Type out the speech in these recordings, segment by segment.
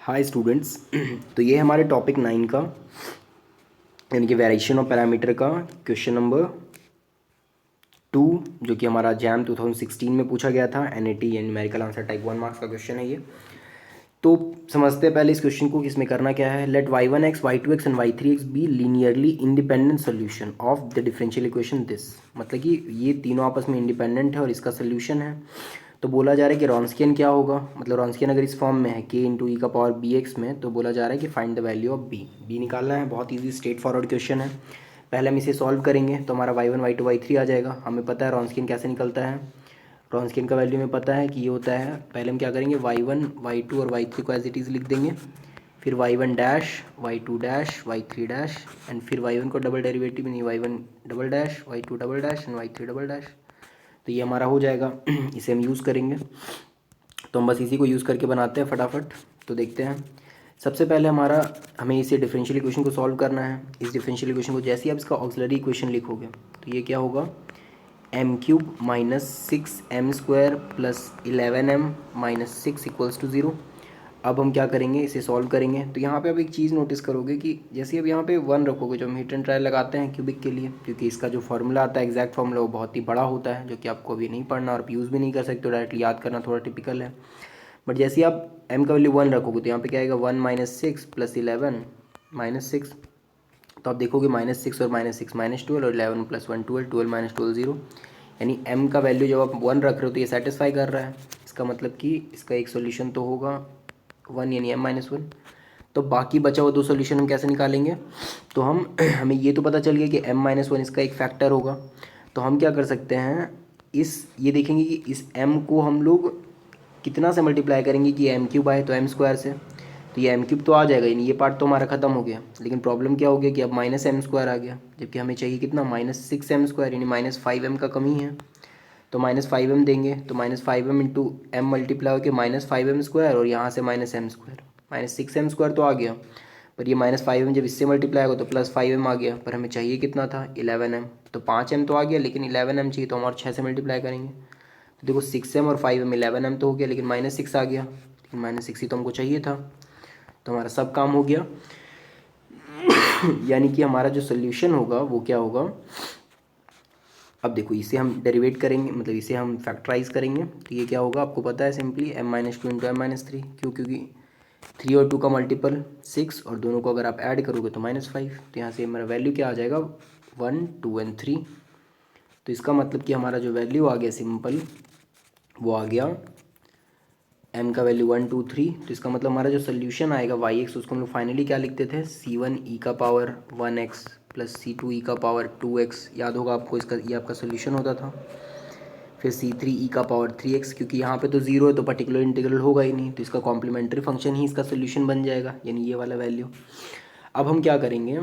Hi students. तो ये हमारे टॉपिक 9 का यानी कि वेरिएशन ऑफ पैरामीटर का क्वेश्चन नंबर 2 जो कि हमारा जैम 2016 में पूछा गया था। एनएटी यानी न्यूमेरिकल आंसर टाइप 1 मार्क्स का क्वेश्चन है ये। तो समझते हैं पहले इस क्वेश्चन को कि इसमें करना क्या है। Let y1x y2x and y3x be linearly independent solution of the differential equation this. मतलब कि ये तीनों आपस में इंडिपेंडेंट है और इसका सोल्यूशन है। तो बोला जा रहा है कि रॉन्स्कियन क्या होगा, मतलब रॉन्स्कियन अगर इस फॉर्म में है k इंटू ई का पावर बी एक्स में, तो बोला जा रहा है कि find the value of B निकालना है। बहुत ईजी स्ट्रेट फॉरवर्ड क्वेश्चन है। पहले हम इसे सॉल्व करेंगे तो हमारा y1 y2 y3 आ जाएगा। हमें पता है रॉन्स्कियन कैसे निकलता है। रॉन्स्कियन का वैल्यू में पता है कि ये होता है, पहले हम क्या करेंगे y1 y2 और y3 को एज इट इज़ लिख देंगे, फिर y1 dash y2 dash y3 dash and फिर y1 को डबल डेरिवेटिव नहीं y1 double dash y2 double dash and y3 double dash. तो ये हमारा हो जाएगा। इसे हम यूज़ करेंगे, तो हम बस इसी को यूज़ करके बनाते हैं फटाफट। तो देखते हैं। सबसे पहले हमें इसे डिफरेंशियल इक्वेशन को सॉल्व करना है। इस डिफरेंशियल इक्वेशन को जैसे ही आप इसका ऑक्सिलरी इक्वेशन लिखोगे तो ये क्या होगा, M cube minus 6m² plus 11m minus 6 equals to 0। अब हम क्या करेंगे, इसे सॉल्व करेंगे। तो यहाँ पे आप एक चीज़ नोटिस करोगे कि जैसे अब यहाँ पे 1 रखोगे, जो हम हिट एंड ट्रायल लगाते हैं क्यूबिक के लिए, क्योंकि इसका जो फॉर्मूला आता है एग्जैक्ट फॉर्मूला वो बहुत ही बड़ा होता है, जो कि आपको अभी नहीं पढ़ना और आप यूज़ भी नहीं कर सकते, डायरेक्टली याद करना थोड़ा टिपिकल है। बट जैसे ही आप m का वैल्यू 1 रखोगे तो यहाँ पे क्या आएगा, 1 माइनस 6 प्लस 11 माइनस 6। तो आप देखोगे -6 और -6 -12 और 11 प्लस 1 12, 12 माइनस 12 0। यानी m का वैल्यू जब आप 1 रख रहे हो तो ये सेटिस्फाई कर रहा है। इसका मतलब कि इसका एक सोल्यूशन तो होगा 1 यानी m-1। तो बाकी बचा हुआ 2 सोल्यूशन हम कैसे निकालेंगे, तो हमें ये तो पता चल गया कि m-1 इसका एक फैक्टर होगा। तो हम क्या कर सकते हैं, ये देखेंगे कि इस m को हम लोग कितना से मल्टीप्लाई करेंगे कि m क्यूब आए तो m² से। तो ये m क्यूब तो आ जाएगा, यानी ये पार्ट तो हमारा खत्म हो गया। लेकिन प्रॉब्लम क्या हो गया कि अब -m² आ गया, जबकि हमें चाहिए कितना, -6m² यानी -5m का कमी है। तो -5m देंगे तो -5m इंटू m मल्टीप्लाई होकर -5m² और यहाँ से -m², -6m² तो आ गया। पर ये -5m जब इससे मल्टीप्लाई होगा तो +5m आ गया। पर हमें चाहिए कितना था, 11m। तो 5m तो आ गया लेकिन 11m चाहिए, तो हम और 6 से मल्टीप्लाई करेंगे। तो देखो 6m और 5m 11m तो हो गया, लेकिन -6 आ गया, लेकिन -6 ही तो हमको चाहिए था। तो हमारा सब काम हो गया। यानी कि हमारा जो सोल्यूशन होगा वो क्या होगा, अब देखो इसे हम डेरिवेट करेंगे, मतलब इसे हम फैक्टराइज करेंगे। तो ये क्या होगा आपको पता है, सिंपली m-2 इंटू m-3। क्योंकि 3 और 2 का मल्टीपल 6 और दोनों को अगर आप ऐड करोगे तो -5। तो यहाँ से हमारा वैल्यू क्या आ जाएगा, 1 2 एंड 3। तो इसका मतलब कि हमारा जो वैल्यू आ गया सिंपल, वो आ गया m का वैल्यू 1 2 3। तो इसका मतलब हमारा जो सोल्यूशन आएगा y(x), उसको हम लोग फाइनली क्या लिखते थे, c1 e का power 1x plus c2 e का पावर 2x। याद होगा आपको, इसका ये आपका सोल्यूशन होता था। फिर c3 e का पावर 3x, क्योंकि यहाँ पे तो 0 है तो पर्टिकुलर इंटीग्रल होगा ही नहीं, तो इसका कॉम्प्लीमेंट्री फंक्शन ही इसका सोल्यूशन बन जाएगा, यानी ये वाला वैल्यू। अब हम क्या करेंगे,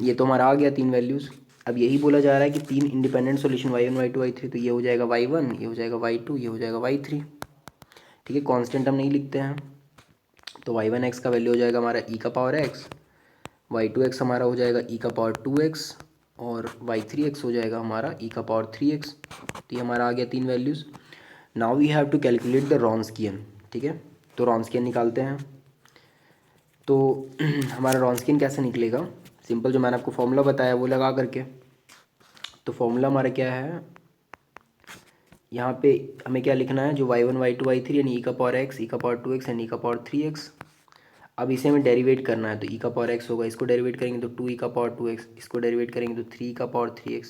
ये तो हमारा आ गया 3 वैल्यूज़। अब यही बोला जा रहा है कि 3 independent solution y1 y2 y3। तो ये हो जाएगा y1, ये हो जाएगा y2, ये हो जाएगा y3। ठीक है, कांस्टेंट हम नहीं लिखते हैं। तो y1x का वैल्यू हो जाएगा हमारा e का पावर x, y2x हमारा हो जाएगा e का पावर 2x और y3x हो जाएगा हमारा e का पावर 3x। तो ये हमारा आ गया 3 values. Now we have to calculate the Wronskian. ठीक है, तो रॉन्स्कियन निकालते हैं। तो हमारा रॉन्स्कियन कैसे निकलेगा, सिंपल जो मैंने आपको फॉर्मूला बताया वो लगा करके। तो फॉर्मूला हमारा क्या है, यहाँ पे हमें क्या लिखना है, जो y1 y2 y3 यानी e का पावर x, e का पावर 2x एंड e का पावर 3x। अब इसे हमें डेरिवेट करना है। तो e का पावर x होगा, इसको डेरिवेट करेंगे तो 2e का पावर 2x, इसको डेरिवेट करेंगे तो 3 का पावर 3x।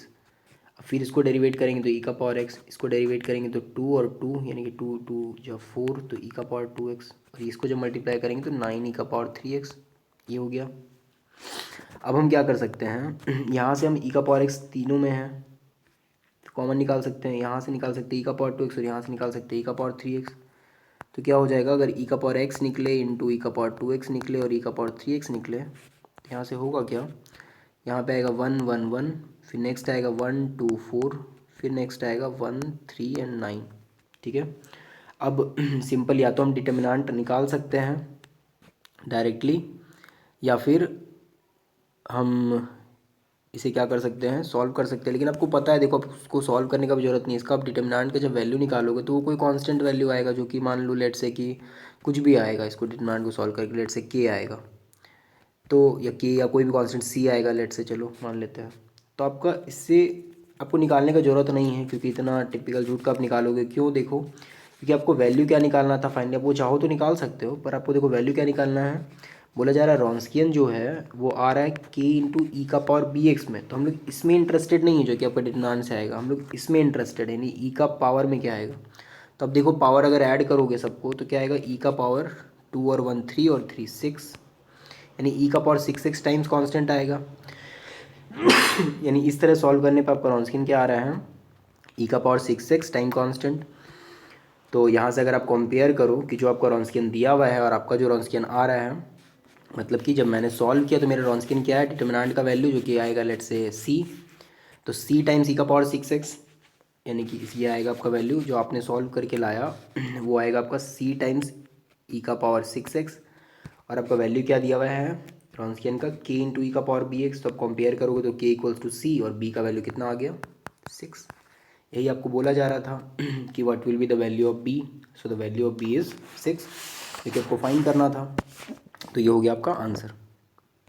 फिर इसको डेरिवेट करेंगे तो e का पावर x, इसको डेरिवेट करेंगे तो 2 और 2 यानी कि 2 2 जो 4, तो e का पावर 2x। और इसको जब मल्टीप्लाई करेंगे तो 9 e का पावर 3x। ये हो गया। अब हम क्या कर सकते हैं, यहाँ से हम e का पावर x तीनों में है, कॉमन निकाल सकते हैं। यहाँ से निकाल सकते हैं e का पावर 2x और यहाँ से निकाल सकते हैं e का पावर 3x। तो क्या हो जाएगा, अगर e का पावर x निकले इंटू e का पावर 2x निकले और e का पावर 3x निकले, तो यहाँ से होगा क्या, यहाँ पे आएगा 1 1 1, फिर नेक्स्ट आएगा 1 2 4, फिर नेक्स्ट आएगा 1 3 एंड 9। ठीक है, अब सिंपल या तो हम डिटर्मिनेंट निकाल सकते हैं डायरेक्टली, या फिर हम इसे क्या कर सकते हैं, सॉल्व कर सकते हैं। लेकिन आपको पता है, देखो आप उसको सॉल्व करने का भी जरूरत नहीं है। इसका आप डिटर्मिनेंट का जब वैल्यू निकालोगे तो वो कोई कांस्टेंट वैल्यू आएगा, जो कि मान लो लेट से कि कुछ भी आएगा, इसको डिटरमिनेंट को सॉल्व करके लेट से के आएगा, तो या के या कोई भी कांस्टेंट सी आएगा लेट से, चलो मान लेते हैं। तो आपका इससे आपको निकालने का ज़रूरत नहीं है, क्योंकि इतना टिपिकल रूट का आप निकालोगे क्यों, देखो क्योंकि आपको वैल्यू क्या निकालना था फाइनली, आप वो चाहो तो निकाल सकते हो, पर आपको देखो वैल्यू क्या निकालना है। बोला जा रहा है रॉन्स्कियन जो है वो आ रहा है के इंटू ई का पावर बी एक्स में, तो हम लोग इसमें इंटरेस्टेड नहीं है जो कि आपका डिटरमिनेंट से आएगा, हम लोग इसमें इंटरेस्टेड है, यानी ई का पावर में क्या आएगा। तो अब देखो पावर अगर ऐड करोगे सबको तो क्या आएगा, ई का पावर 2 और 1 3 और 3 6, यानी ई का पावर 6 टाइम्स कांस्टेंट आएगा। यानी इस तरह सॉल्व करने पर आपका रॉन्स्कियन क्या आ रहा है, ई का पावर 6 टाइम कांस्टेंट। तो यहाँ से अगर आप कंपेयर करो कि जो आपका रॉन्स्कियन दिया हुआ है और आपका जो रॉन्स्कियन आ रहा है, मतलब कि जब मैंने सॉल्व किया तो मेरा रॉन्स्कियन क्या है, डिटरमिनेंट का वैल्यू जो कि आएगा लेट से सी, तो सी टाइम्स ई का पावर 6, यानी कि ये आएगा आपका वैल्यू जो आपने सॉल्व करके लाया वो आएगा आपका सी टाइम्स ई का पावर 6, और आपका वैल्यू क्या दिया हुआ है रॉन्स्कियन का, के इंटू ई का पावर बी एक्स। तो आप कंपेयर करोगे तो के इक्वल्स टू सी और बी का वैल्यू कितना आ गया 6। यही आपको बोला जा रहा था कि what will be the value of B, so the value of B is 6, क्योंकि आपको फाइंड करना था। तो ये हो गया आपका आंसर।